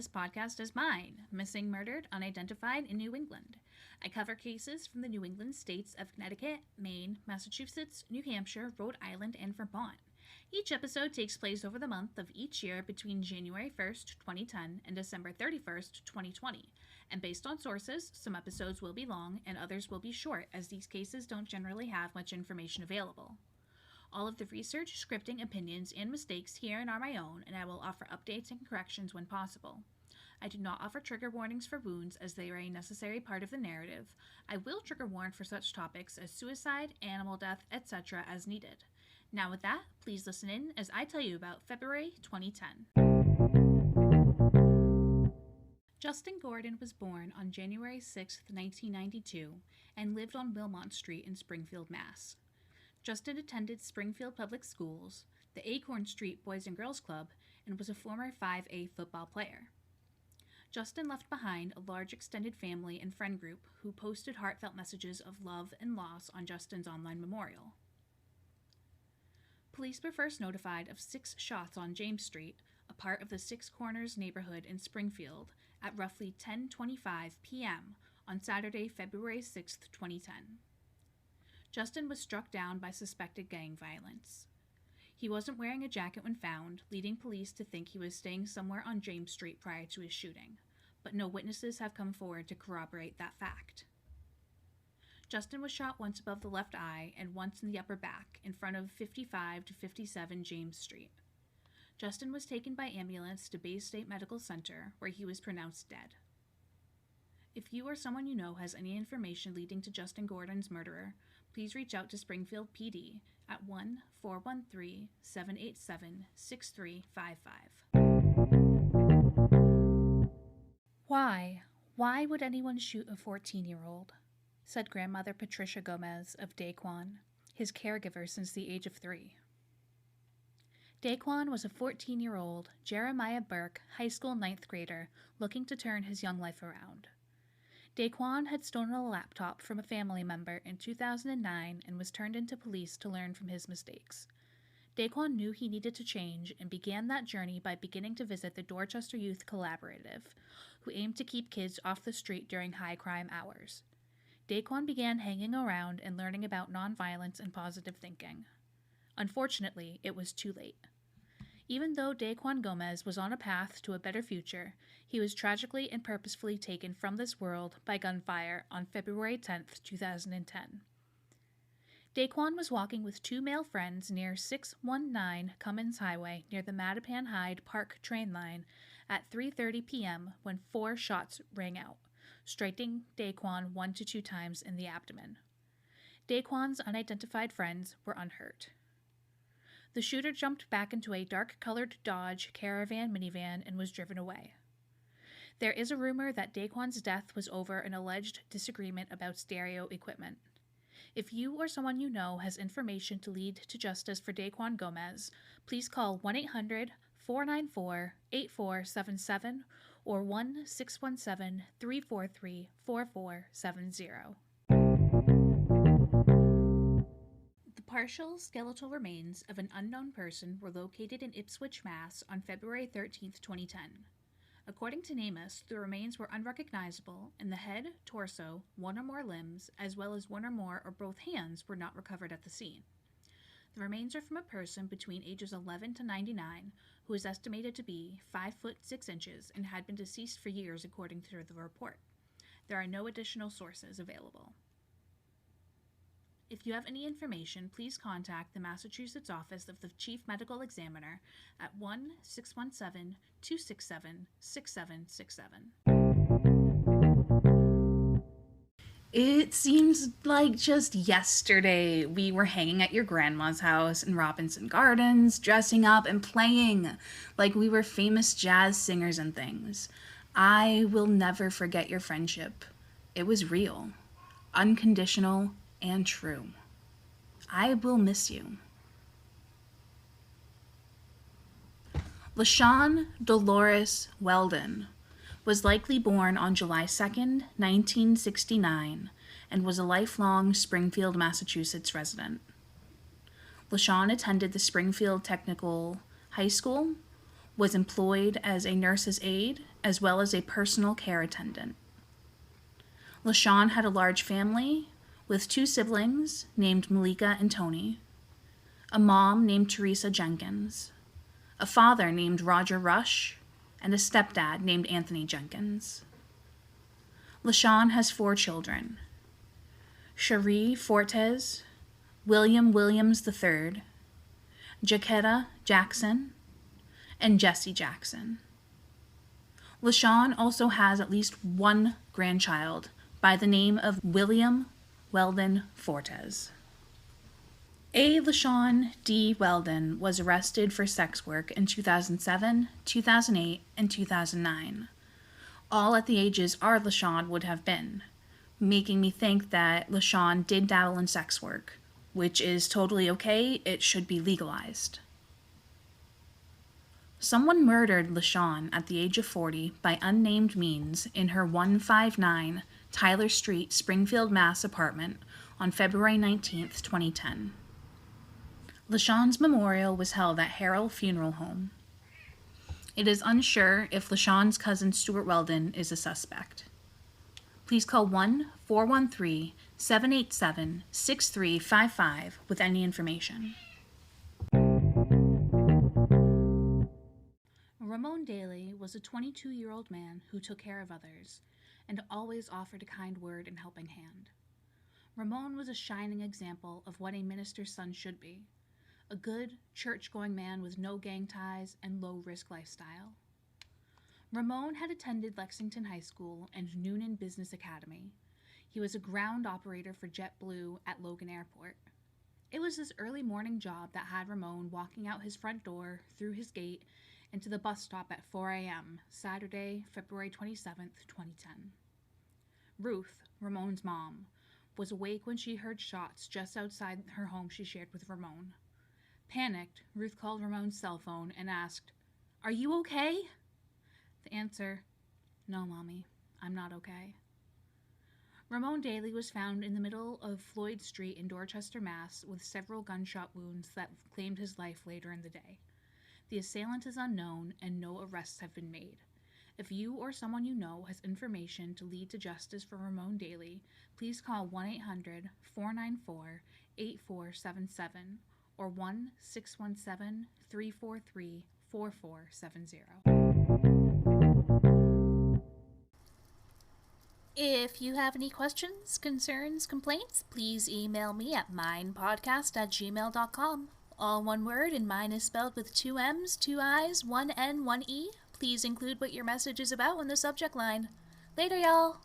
this podcast is mine, Missing, Murdered, Unidentified in New England. I cover cases from the New England states of Connecticut, Maine, Massachusetts, New Hampshire, Rhode Island, and Vermont. Each episode takes place over the month of each year between January 1st, 2010 and December 31st, 2020. And based on sources, some episodes will be long and others will be short, as these cases don't generally have much information available. All of the research, scripting, opinions, and mistakes herein are my own, and I will offer updates and corrections when possible. I do not offer trigger warnings for wounds, as they are a necessary part of the narrative. I will trigger warn for such topics as suicide, animal death, etc. as needed. Now with that, please listen in as I tell you about February 2010. Justin Gordon was born on January 6, 1992, and lived on Wilmot Street in Springfield, Mass. Justin attended Springfield Public Schools, the Acorn Street Boys and Girls Club, and was a former 5A football player. Justin left behind a large extended family and friend group who posted heartfelt messages of love and loss on Justin's online memorial. Police were first notified of 6 shots on James Street, a part of the Six Corners neighborhood in Springfield, at roughly 10:25 p.m. on Saturday, February 6, 2010. Justin was struck down by suspected gang violence. He wasn't wearing a jacket when found, leading police to think he was staying somewhere on James Street prior to his shooting, but no witnesses have come forward to corroborate that fact. Justin was shot once above the left eye and once in the upper back in front of 55 to 57 James Street. Justin was taken by ambulance to Bay State Medical Center, where he was pronounced dead. If you or someone you know has any information leading to Justin Gordon's murderer, please reach out to Springfield PD at 1-413-787-6355. Why would anyone shoot a 14-year-old? Said grandmother Patricia Gomez of Deyquan, his caregiver since the age of 3. Deyquan was a 14-year-old Jeremiah Burke high school 9th grader looking to turn his young life around. Deyquan had stolen a laptop from a family member in 2009 and was turned into police to learn from his mistakes. Deyquan knew he needed to change and began that journey by beginning to visit the Dorchester Youth Collaborative, who aimed to keep kids off the street during high crime hours. Deyquan began hanging around and learning about nonviolence and positive thinking. Unfortunately, it was too late. Even though Deyquan Gomez was on a path to a better future, he was tragically and purposefully taken from this world by gunfire on February 10, 2010. Deyquan was walking with 2 male friends near 619 Cummins Highway near the Mattapan-Hyde Park train line at 3:30 p.m. when 4 shots rang out, striking Deyquan 1 to 2 times in the abdomen. Deyquan's unidentified friends were unhurt. The shooter jumped back into a dark-colored Dodge Caravan minivan and was driven away. There is a rumor that Deyquan's death was over an alleged disagreement about stereo equipment. If you or someone you know has information to lead to justice for Deyquan Gomez, please call 1-800-494-8477 or 1-617-343-4470. Partial skeletal remains of an unknown person were located in Ipswich, Mass. On February 13, 2010. According to NamUs, the remains were unrecognizable, and the head, torso, 1 or more limbs, as well as 1 or more or both hands were not recovered at the scene. The remains are from a person between ages 11 to 99, who is estimated to be 5 foot 6 inches and had been deceased for years according to the report. There are no additional sources available. If you have any information, please contact the Massachusetts Office of the Chief Medical Examiner at 1-617-267-6767. It seems like just yesterday we were hanging at your grandma's house in Robinson Gardens, dressing up and playing like we were famous jazz singers and things. I will never forget your friendship. It was real, unconditional, and true. I will miss you. LaShawn Dolores Weldon was likely born on July 2, 1969, and was a lifelong Springfield, Massachusetts resident. LaShawn attended the Springfield Technical High School, was employed as a nurse's aide as well as a personal care attendant. LaShawn had a large family with 2 siblings named Malika and Tony, a mom named Teresa Jenkins, a father named Roger Rush, and a stepdad named Anthony Jenkins. LaShawn has 4 children: Cherie Fortes, William Williams III, Jaquetta Jackson, and Jesse Jackson. LaShawn also has at least 1 grandchild by the name of William Weldon Fortes. A. LaShawn D. Weldon was arrested for sex work in 2007, 2008, and 2009, all at the ages our LaShawn would have been, making me think that LaShawn did dabble in sex work, which is totally okay. It should be legalized. Someone murdered LaShawn at the age of 40 by unnamed means in her 159 Tyler Street, Springfield, Mass. Apartment on February 19, 2010. LaShawn's memorial was held at Harrell Funeral Home. It is unsure if LaShawn's cousin Stuart Weldon is a suspect. Please call 1-413-787-6355 with any information. Ramon Daly was a 22-year-old man who took care of others and always offered a kind word and helping hand. Ramon was a shining example of what a minister's son should be: a good, church-going man with no gang ties and low-risk lifestyle. Ramon had attended Lexington High School and Noonan Business Academy. He was a ground operator for JetBlue at Logan Airport. It was this early morning job that had Ramon walking out his front door, through his gate, and to the bus stop at 4 a.m., Saturday, February 27, 2010. Ruth, Ramon's mom, was awake when she heard shots just outside her home she shared with Ramon. Panicked, Ruth called Ramon's cell phone and asked, "Are you okay?" The answer, "No, Mommy, I'm not okay." Ramon Daly was found in the middle of Floyd Street in Dorchester, Mass., with several gunshot wounds that claimed his life later in the day. The assailant is unknown and no arrests have been made. If you or someone you know has information to lead to justice for Ramon Daly, please call 1-800-494-8477 or 1-617-343-4470. If you have any questions, concerns, complaints, please email me at minepodcast@gmail.com. All one word, and mine is spelled with 2 M's, 2 I's, 1 N, 1 E. Please include what your message is about in the subject line. Later, y'all!